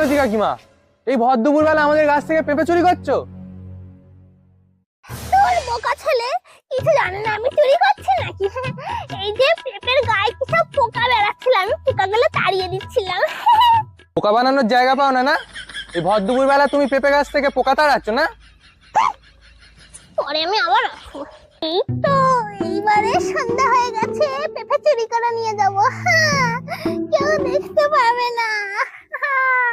করেছি কাকিমা? এই ভর দুপুর বেলা আমাদের গাছ থেকে পেঁপে চুরি করছো? তোর বোকা ছেলে কিছু জানে না আমি চুরি করছি নাকি। এই যে পেঁপের গায়ে কি সব পোকা বেড়াচ্ছিল, আমি পোকাগুলো তাড়িয়ে দিচ্ছিলাম। পোকা বানানোর জায়গা পাও না না? এই ভর দুপুর বেলা তুমি পেঁপে গাছ থেকে পোকা তাড়াচ্ছ না? পরে আমি আবার আসবো। এই তো এইবারে সন্ধ্যা হয়ে গেছে, পেঁপে চুরি করে নিয়ে যাবো। হ্যাঁ, কেউ দেখতে পাবে না। হ্যাঁ।